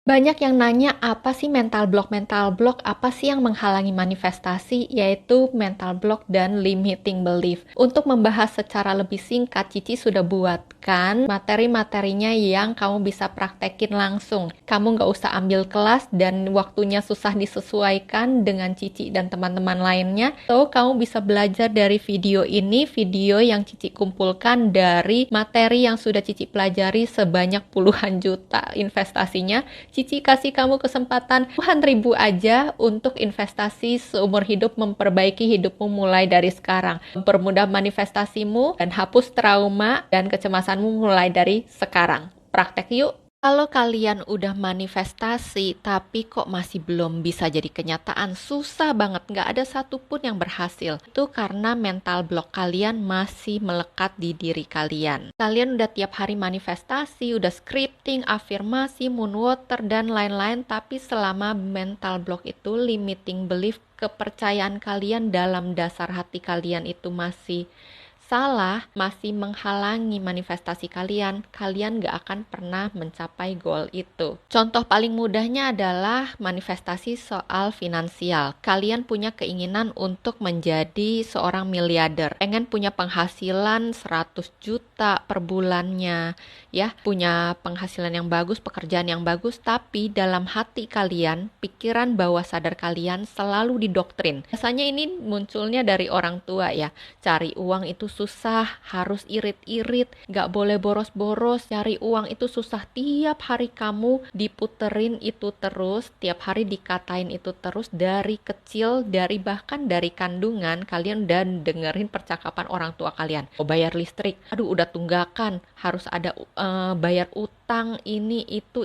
Banyak yang nanya apa sih mental block? Mental block apa sih yang menghalangi manifestasi? Yaitu mental block dan limiting belief. Untuk membahas secara lebih singkat, Cici sudah buatkan materi-materinya yang kamu bisa praktekin langsung. Kamu nggak usah ambil kelas dan waktunya susah disesuaikan dengan Cici dan teman-teman lainnya. So, kamu bisa belajar dari video ini, video yang Cici kumpulkan dari materi yang sudah Cici pelajari sebanyak puluhan juta investasinya. Cici kasih kamu kesempatan puluhan ribu aja untuk investasi seumur hidup, memperbaiki hidupmu mulai dari sekarang. Mempermudah manifestasimu dan hapus trauma dan kecemasanmu mulai dari sekarang. Praktek yuk! Kalau kalian udah manifestasi tapi kok masih belum bisa jadi kenyataan, susah banget, nggak ada satupun yang berhasil. Itu karena mental block kalian masih melekat di diri kalian. Kalian udah tiap hari manifestasi, udah scripting, afirmasi, moonwater, dan lain-lain, tapi selama mental block itu, limiting belief, kepercayaan kalian dalam dasar hati kalian itu masih salah, masih menghalangi manifestasi kalian, kalian gak akan pernah mencapai goal itu. Contoh paling mudahnya adalah manifestasi soal finansial. Kalian punya keinginan untuk menjadi seorang miliarder, pengen punya penghasilan 100 juta per bulannya, ya, punya penghasilan yang bagus, pekerjaan yang bagus, tapi dalam hati kalian, pikiran bawah sadar kalian selalu didoktrin. Biasanya ini munculnya dari orang tua ya, cari uang itu susah, harus irit-irit, gak boleh boros-boros, cari uang itu susah, tiap hari kamu diputerin itu terus, tiap hari dikatain itu terus, dari kecil, bahkan dari kandungan, kalian udah dengerin percakapan orang tua kalian. Oh, bayar listrik, aduh udah tunggakan, harus ada bayar utang, ini itu,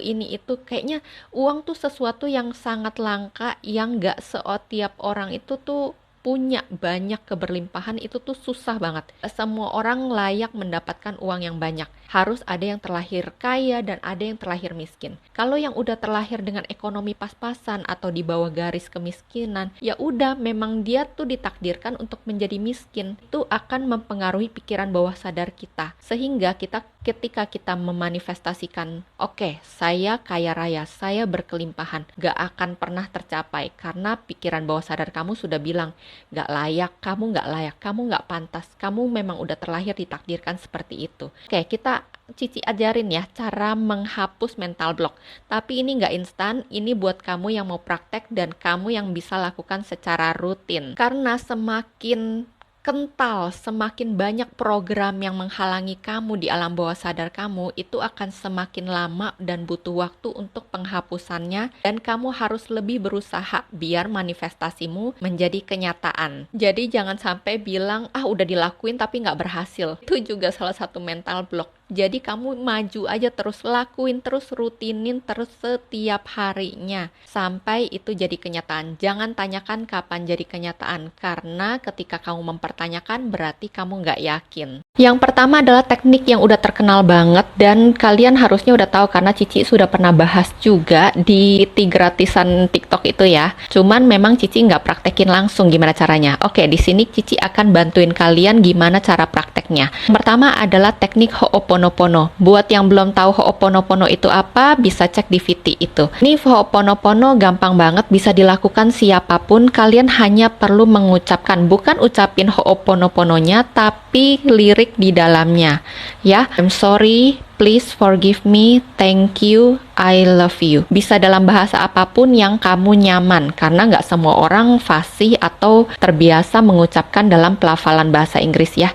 kayaknya uang tuh sesuatu yang sangat langka, yang gak setiap orang itu tuh punya banyak keberlimpahan, itu tuh susah banget. Semua orang layak mendapatkan uang yang banyak. Harus ada yang terlahir kaya dan ada yang terlahir miskin. Kalau yang udah terlahir dengan ekonomi pas-pasan atau di bawah garis kemiskinan, ya udah memang dia tuh ditakdirkan untuk menjadi miskin. Itu akan mempengaruhi pikiran bawah sadar kita. Sehingga ketika kita memanifestasikan, oke, saya kaya raya, saya berkelimpahan, gak akan pernah tercapai karena pikiran bawah sadar kamu sudah bilang, gak layak, kamu gak pantas, kamu memang udah terlahir ditakdirkan seperti itu. Oke, Cici ajarin ya cara menghapus mental block. Tapi ini gak instan, ini buat kamu yang mau praktek dan kamu yang bisa lakukan secara rutin. Karena semakin kental, semakin banyak program yang menghalangi kamu di alam bawah sadar kamu, itu akan semakin lama dan butuh waktu untuk penghapusannya, dan kamu harus lebih berusaha biar manifestasimu menjadi kenyataan. Jadi jangan sampai bilang, udah dilakuin tapi nggak berhasil. Itu juga salah satu mental block. Jadi kamu maju aja terus, lakuin terus, rutinin terus setiap harinya sampai itu jadi kenyataan. Jangan tanyakan kapan jadi kenyataan, karena ketika kamu mempertanyakan berarti kamu nggak yakin. Yang pertama adalah teknik yang udah terkenal banget dan kalian harusnya udah tahu karena Cici sudah pernah bahas juga di gratisan TikTok itu ya. Cuman memang Cici nggak praktekin langsung gimana caranya. Oke, di sini Cici akan bantuin kalian gimana cara prakteknya. Yang pertama adalah teknik Ho'oponopono. Buat yang belum tahu Ho'oponopono itu apa, bisa cek di VT itu. Ini Ho'oponopono gampang banget, bisa dilakukan siapapun. Kalian hanya perlu mengucapkan, bukan ucapin Ho'oponopononya, tapi lirik di dalamnya. Ya, I'm sorry, please forgive me, thank you, I love you. Bisa dalam bahasa apapun yang kamu nyaman, karena nggak semua orang fasih atau terbiasa mengucapkan dalam pelafalan bahasa Inggris ya.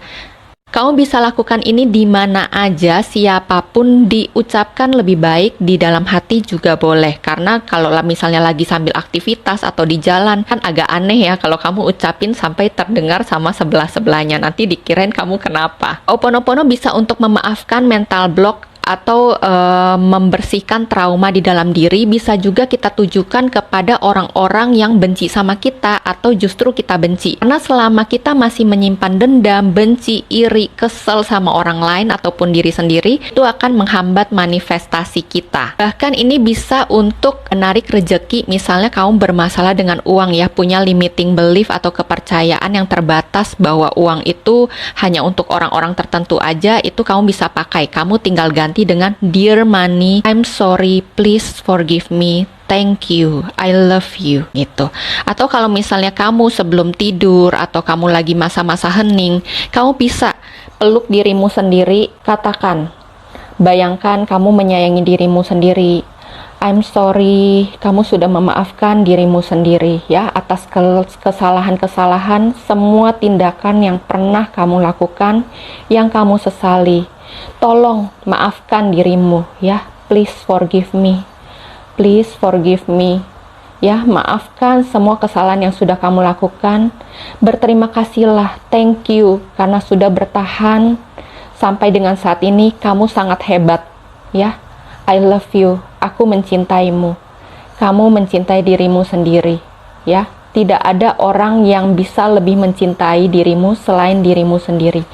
Kamu bisa lakukan ini di mana aja, siapapun, diucapkan lebih baik di dalam hati juga boleh. Karena kalau misalnya lagi sambil aktivitas atau di jalan, kan agak aneh ya kalau kamu ucapin sampai terdengar sama sebelah-sebelahnya. Nanti dikirain kamu kenapa. Ho'oponopono bisa untuk memaafkan mental block atau membersihkan trauma di dalam diri. Bisa juga kita tujukan kepada orang-orang yang benci sama kita atau justru kita benci. Karena selama kita masih menyimpan dendam, benci, iri, kesel sama orang lain ataupun diri sendiri, itu akan menghambat manifestasi kita. Bahkan ini bisa untuk menarik rejeki, misalnya kamu bermasalah dengan uang ya, punya limiting belief atau kepercayaan yang terbatas bahwa uang itu hanya untuk orang-orang tertentu aja, itu kamu bisa pakai. Kamu tinggal ganti dengan "Dear money, I'm sorry, please forgive me. Thank you, I love you," gitu. Atau kalau misalnya kamu sebelum tidur atau kamu lagi masa-masa hening, kamu bisa peluk dirimu sendiri, katakan, bayangkan kamu menyayangi dirimu sendiri. "I'm sorry," kamu sudah memaafkan dirimu sendiri ya atas kesalahan-kesalahan, semua tindakan yang pernah kamu lakukan yang kamu sesali. Tolong maafkan dirimu ya. Please forgive me. Please forgive me. Ya, maafkan semua kesalahan yang sudah kamu lakukan. Berterima kasihlah, thank you karena sudah bertahan sampai dengan saat ini. Kamu sangat hebat ya. I love you, aku mencintaimu. Kamu mencintai dirimu sendiri, ya. Tidak ada orang yang bisa lebih mencintai dirimu selain dirimu sendiri.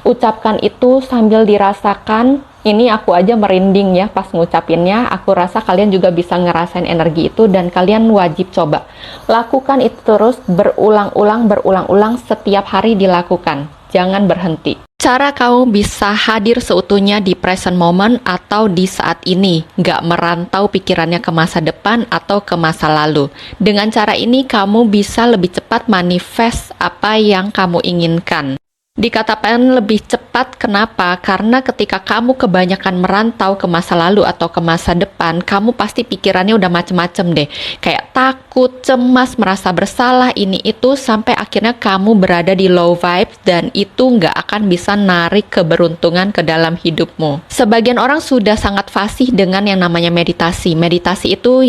Ucapkan itu sambil dirasakan. Ini aku aja merinding ya pas ngucapinnya. Aku rasa kalian juga bisa ngerasain energi itu dan kalian wajib coba. Lakukan itu terus berulang-ulang setiap hari dilakukan. Jangan berhenti. Cara kamu bisa hadir seutuhnya di present moment atau di saat ini, nggak merantau pikirannya ke masa depan atau ke masa lalu. Dengan cara ini kamu bisa lebih cepat manifest apa yang kamu inginkan. Dikatakan lebih cepat, kenapa? Karena ketika kamu kebanyakan merantau ke masa lalu atau ke masa depan, kamu pasti pikirannya udah macem-macem deh. Kayak takut, cemas, merasa bersalah, ini itu, sampai akhirnya kamu berada di low vibes dan itu nggak akan bisa narik keberuntungan ke dalam hidupmu. Sebagian orang sudah sangat fasih dengan yang namanya meditasi. Meditasi itu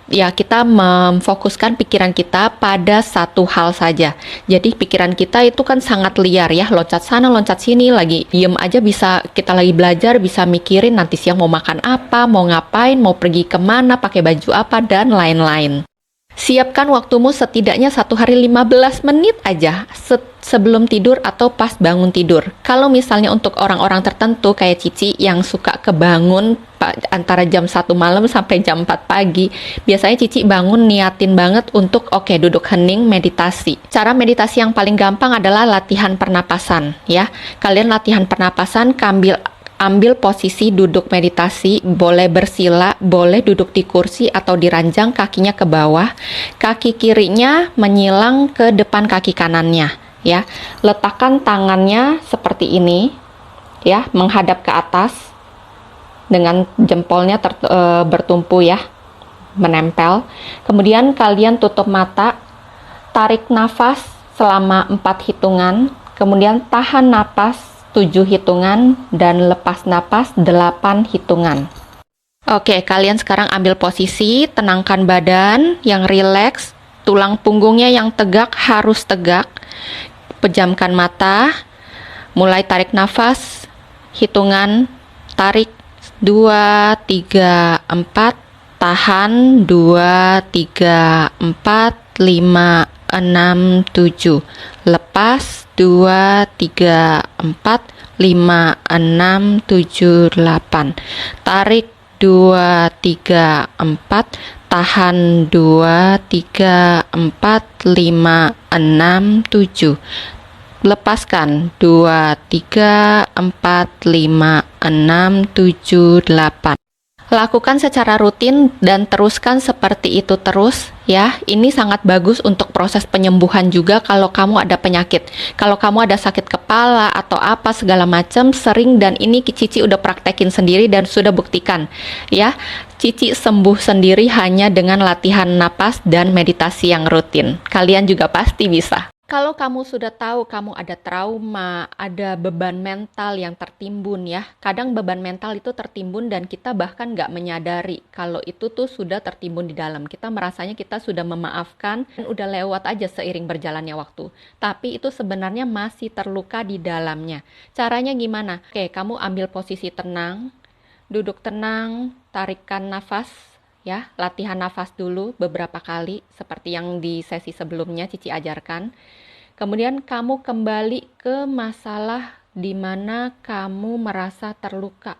ya kita memfokuskan pikiran kita pada satu hal saja. Jadi pikiran kita itu kan sangat liar ya, loncat sana loncat sini, lagi diem aja bisa, kita lagi belajar bisa mikirin nanti siang mau makan apa, mau ngapain, mau pergi kemana, pakai baju apa, dan lain-lain. Siapkan waktumu setidaknya 1 hari 15 menit aja sebelum tidur atau pas bangun tidur. Kalau misalnya untuk orang-orang tertentu kayak Cici yang suka kebangun antara jam 1 malam sampai jam 4 pagi, biasanya Cici bangun niatin banget untuk duduk hening meditasi. Cara meditasi yang paling gampang adalah latihan pernapasan ya. Kalian latihan pernapasan, ambil posisi duduk meditasi, boleh bersila, boleh duduk di kursi atau diranjang, kakinya ke bawah, kaki kirinya menyilang ke depan kaki kanannya, ya. Letakkan tangannya seperti ini, ya, menghadap ke atas, dengan jempolnya bertumpu ya, menempel. Kemudian kalian tutup mata, tarik nafas selama 4 hitungan, kemudian tahan napas 7 hitungan, dan lepas napas 8 hitungan. Oke, kalian sekarang ambil posisi, tenangkan badan yang rileks, tulang punggungnya yang tegak harus tegak, pejamkan mata, mulai tarik nafas, hitungan, tarik 2, 3, 4, tahan 2, 3, 4, 5, 6, 7, lepas 2, 3, 4, 5, 6, 7, 8, tarik 2, 3, 4, tahan 2, 3, 4, 5, 6, 7, lepaskan 2, 3, 4, 5, 6, 7, 8. Lakukan secara rutin dan teruskan seperti itu terus ya. Ini sangat bagus untuk proses penyembuhan juga kalau kamu ada penyakit. Kalau kamu ada sakit kepala atau apa segala macam sering, dan ini Cici udah praktekin sendiri dan sudah buktikan ya. Cici sembuh sendiri hanya dengan latihan napas dan meditasi yang rutin. Kalian juga pasti bisa. Kalau kamu sudah tahu kamu ada trauma, ada beban mental yang tertimbun ya. Kadang beban mental itu tertimbun dan kita bahkan nggak menyadari kalau itu tuh sudah tertimbun di dalam. Kita merasanya kita sudah memaafkan dan udah lewat aja seiring berjalannya waktu. Tapi itu sebenarnya masih terluka di dalamnya. Caranya gimana? Oke, kamu ambil posisi tenang, duduk tenang, tarikan nafas. Ya, latihan nafas dulu beberapa kali seperti yang di sesi sebelumnya Cici ajarkan. Kemudian kamu kembali ke masalah di mana kamu merasa terluka.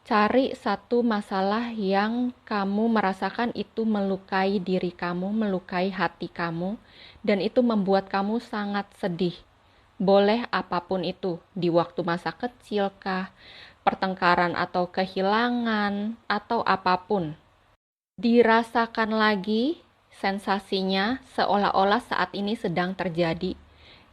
Cari satu masalah yang kamu merasakan itu melukai diri kamu, melukai hati kamu, dan itu membuat kamu sangat sedih. Boleh apapun itu, di waktu masa kecil kah, pertengkaran atau kehilangan, atau apapun. Dirasakan lagi sensasinya seolah-olah saat ini sedang terjadi.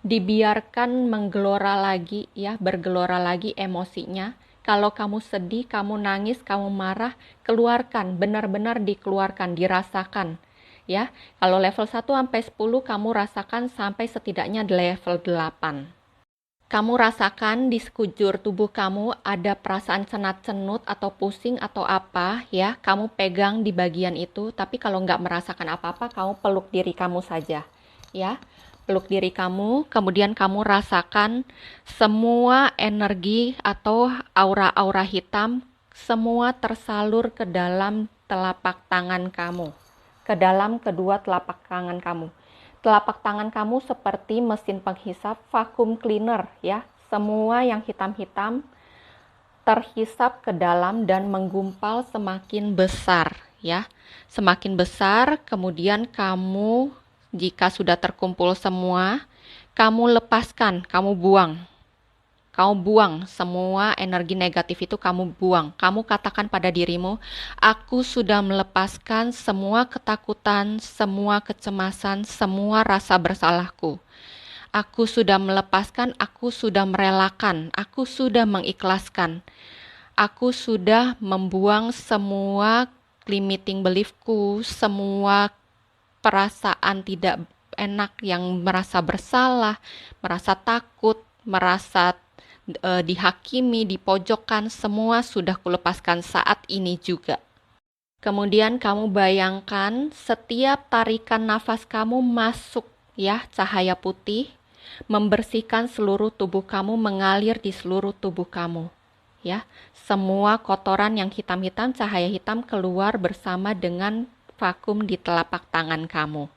Dibiarkan menggelora lagi ya, bergelora lagi emosinya. Kalau kamu sedih, kamu nangis, kamu marah, keluarkan, benar-benar dikeluarkan, dirasakan. Ya, kalau level 1 sampai 10 kamu rasakan sampai setidaknya level 8. Kamu rasakan di sekujur tubuh kamu ada perasaan cenat-cenut atau pusing atau apa ya, kamu pegang di bagian itu, tapi kalau nggak merasakan apa-apa, kamu peluk diri kamu saja ya. Peluk diri kamu, kemudian kamu rasakan semua energi atau aura-aura hitam, semua tersalur ke dalam telapak tangan kamu, ke dalam kedua telapak tangan kamu. Telapak tangan kamu seperti mesin penghisap, vacuum cleaner ya. Semua yang hitam-hitam terhisap ke dalam dan menggumpal semakin besar ya. Semakin besar, kemudian kamu jika sudah terkumpul semua, kamu lepaskan, kamu buang. Kamu buang semua energi negatif itu, kamu buang. Kamu katakan pada dirimu, aku sudah melepaskan semua ketakutan, semua kecemasan, semua rasa bersalahku. Aku sudah melepaskan, aku sudah merelakan, aku sudah mengikhlaskan. Aku sudah membuang semua limiting beliefku, semua perasaan tidak enak yang merasa bersalah, merasa takut, merasa dihakimi, dipojokkan, semua sudah kulepaskan saat ini juga. Kemudian kamu bayangkan setiap tarikan nafas kamu masuk ya, cahaya putih membersihkan seluruh tubuh kamu, mengalir di seluruh tubuh kamu ya. Semua kotoran yang hitam-hitam, cahaya hitam keluar bersama dengan vakum di telapak tangan kamu.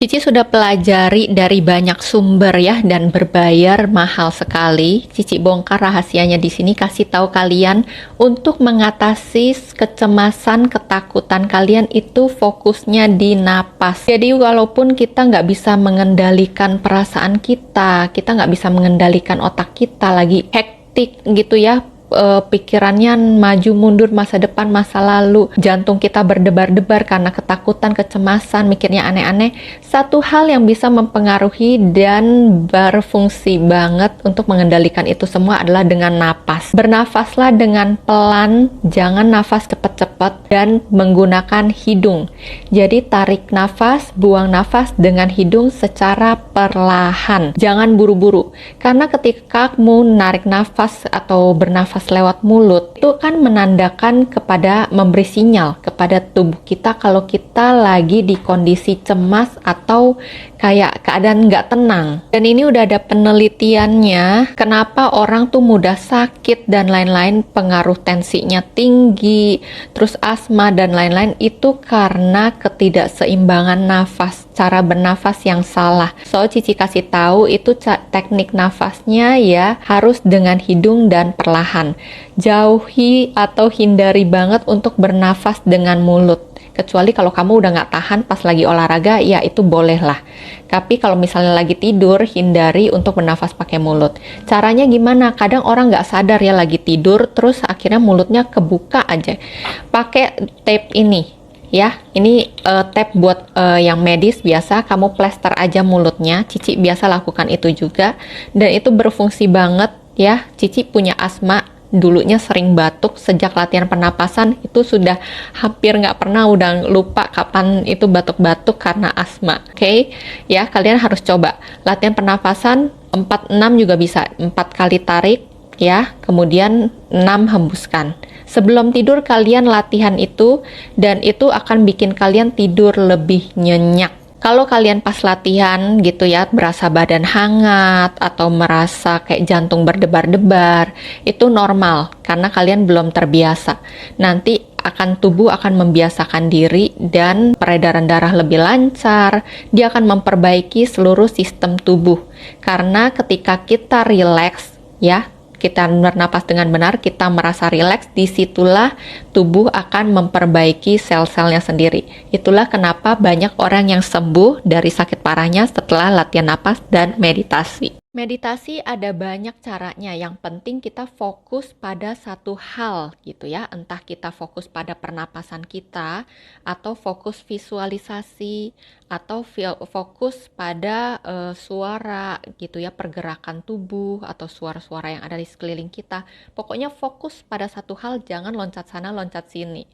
Cici sudah pelajari dari banyak sumber ya, dan berbayar mahal sekali. Cici bongkar rahasianya di sini, kasih tahu kalian untuk mengatasi kecemasan, ketakutan kalian itu fokusnya di napas. Jadi walaupun kita nggak bisa mengendalikan perasaan kita nggak bisa mengendalikan otak kita, lagi hektik gitu ya, pikirannya maju mundur, masa depan, masa lalu, jantung kita berdebar-debar karena ketakutan, kecemasan, mikirnya aneh-aneh. Satu hal yang bisa mempengaruhi dan berfungsi banget untuk mengendalikan itu semua adalah dengan napas. Bernafaslah dengan pelan, jangan nafas cepat-cepat, dan menggunakan hidung. Jadi tarik nafas, buang nafas dengan hidung secara perlahan, jangan buru-buru, karena ketika kamu narik nafas atau bernafas lewat mulut, itu kan menandakan kepada, memberi sinyal kepada tubuh kita kalau kita lagi di kondisi cemas atau kayak keadaan nggak tenang. Dan ini udah ada penelitiannya, kenapa orang tuh mudah sakit dan lain-lain, pengaruh tensinya tinggi, terus asma dan lain-lain, itu karena ketidakseimbangan nafas, cara bernafas yang salah. So Cici kasih tahu itu teknik nafasnya ya, harus dengan hidung dan perlahan. Jauhi atau hindari banget untuk bernafas dengan mulut. Kecuali kalau kamu udah nggak tahan pas lagi olahraga, ya itu boleh lah. Tapi kalau misalnya lagi tidur, hindari untuk bernafas pakai mulut. Caranya gimana? Kadang orang nggak sadar ya lagi tidur, terus akhirnya mulutnya kebuka aja. Pakai tape ini. Ya, ini tape buat yang medis biasa, kamu plester aja mulutnya. Cici biasa lakukan itu juga, dan itu berfungsi banget ya. Cici punya asma, dulunya sering batuk, sejak latihan pernapasan itu sudah hampir nggak pernah, udah lupa kapan itu batuk-batuk karena asma. Oke, ya kalian harus coba latihan pernapasan 4-6 juga bisa, 4 kali tarik ya, kemudian 6 hembuskan. Sebelum tidur kalian latihan itu, dan itu akan bikin kalian tidur lebih nyenyak. Kalau kalian pas latihan gitu ya, berasa badan hangat atau merasa kayak jantung berdebar-debar, itu normal karena kalian belum terbiasa. Nanti tubuh akan membiasakan diri dan peredaran darah lebih lancar. Dia akan memperbaiki seluruh sistem tubuh. Karena ketika kita rileks ya, kita bernapas dengan benar, kita merasa rileks, disitulah tubuh akan memperbaiki sel-selnya sendiri. Itulah kenapa banyak orang yang sembuh dari sakit parahnya setelah latihan napas dan meditasi. Meditasi ada banyak caranya, yang penting kita fokus pada satu hal gitu ya, entah kita fokus pada pernapasan kita, atau fokus visualisasi, atau fokus pada suara gitu ya, pergerakan tubuh, atau suara-suara yang ada di sekeliling kita. Pokoknya fokus pada satu hal, jangan loncat sana, loncat sini.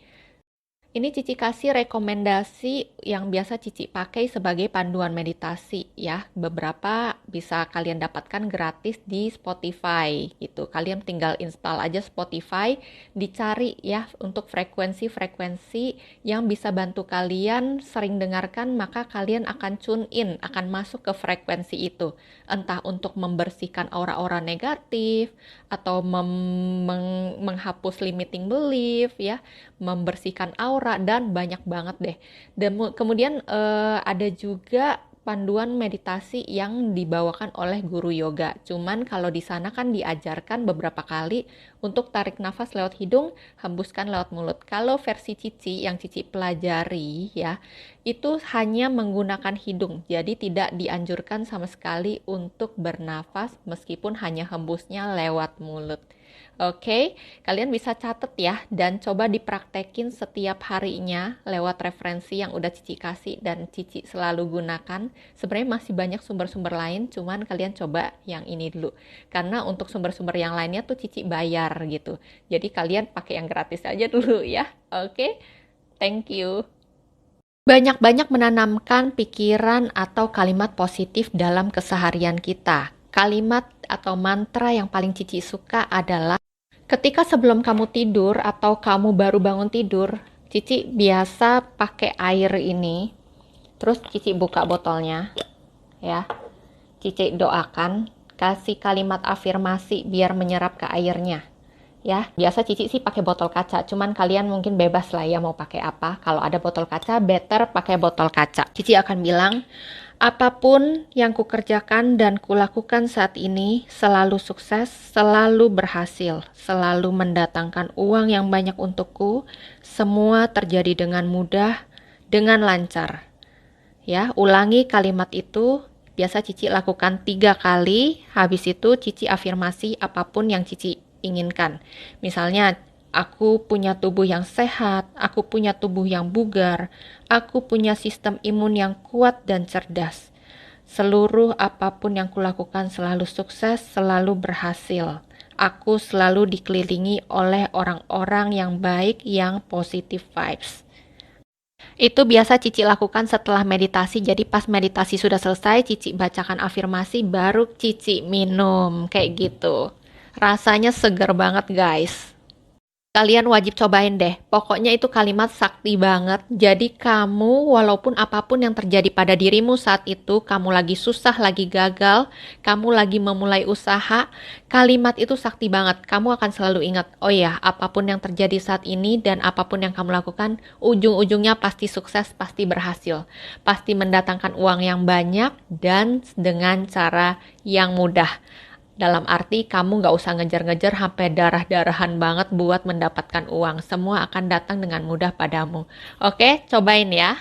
Ini Cici kasih rekomendasi yang biasa Cici pakai sebagai panduan meditasi ya. Beberapa bisa kalian dapatkan gratis di Spotify gitu. Kalian tinggal install aja Spotify, dicari ya untuk frekuensi-frekuensi yang bisa bantu kalian sering dengarkan, maka kalian akan tune in, akan masuk ke frekuensi itu. Entah untuk membersihkan aura-aura negatif atau menghapus limiting belief ya, membersihkan aura, dan banyak banget deh. Dan kemudian ada juga panduan meditasi yang dibawakan oleh guru yoga. Cuman kalau di sana kan diajarkan beberapa kali untuk tarik nafas lewat hidung, hembuskan lewat mulut. Kalau versi Cici yang Cici pelajari ya, itu hanya menggunakan hidung. Jadi tidak dianjurkan sama sekali untuk bernafas meskipun hanya hembusnya lewat mulut. Oke, kalian bisa catat ya dan coba dipraktekin setiap harinya lewat referensi yang udah Cici kasih dan Cici selalu gunakan. Sebenarnya masih banyak sumber-sumber lain, cuman kalian coba yang ini dulu. Karena untuk sumber-sumber yang lainnya tuh Cici bayar gitu. Jadi kalian pakai yang gratis aja dulu ya. Oke, thank you. Banyak-banyak menanamkan pikiran atau kalimat positif dalam keseharian kita. Kalimat atau mantra yang paling Cici suka adalah ketika sebelum kamu tidur atau kamu baru bangun tidur, Cici biasa pakai air ini. Terus Cici buka botolnya, ya. Cici doakan, kasih kalimat afirmasi biar menyerap ke airnya. Ya, biasa Cici sih pakai botol kaca, cuman kalian mungkin bebas lah ya mau pakai apa. Kalau ada botol kaca, better pakai botol kaca. Cici akan bilang, apapun yang kukerjakan dan kulakukan saat ini selalu sukses, selalu berhasil, selalu mendatangkan uang yang banyak untukku, semua terjadi dengan mudah, dengan lancar. Ya, ulangi kalimat itu, biasa Cici lakukan 3 kali, habis itu Cici afirmasi apapun yang Cici inginkan. Misalnya, aku punya tubuh yang sehat, aku punya tubuh yang bugar, aku punya sistem imun yang kuat dan cerdas. Seluruh apapun yang kulakukan selalu sukses, selalu berhasil. Aku selalu dikelilingi oleh orang-orang yang baik, yang positive vibes. Itu biasa Cici lakukan setelah meditasi. Jadi pas meditasi sudah selesai, Cici bacakan afirmasi, baru Cici minum. Kayak gitu. Rasanya seger banget guys. Kalian wajib cobain deh. Pokoknya itu kalimat sakti banget. Jadi kamu walaupun apapun yang terjadi pada dirimu saat itu, kamu lagi susah, lagi gagal, kamu lagi memulai usaha, kalimat itu sakti banget. Kamu akan selalu ingat, oh ya, apapun yang terjadi saat ini dan apapun yang kamu lakukan, ujung-ujungnya pasti sukses, pasti berhasil. Pasti mendatangkan uang yang banyak dan dengan cara yang mudah. Dalam arti kamu gak usah ngejar-ngejar sampai darah-darahan banget buat mendapatkan uang. Semua akan datang dengan mudah padamu. Oke, cobain ya.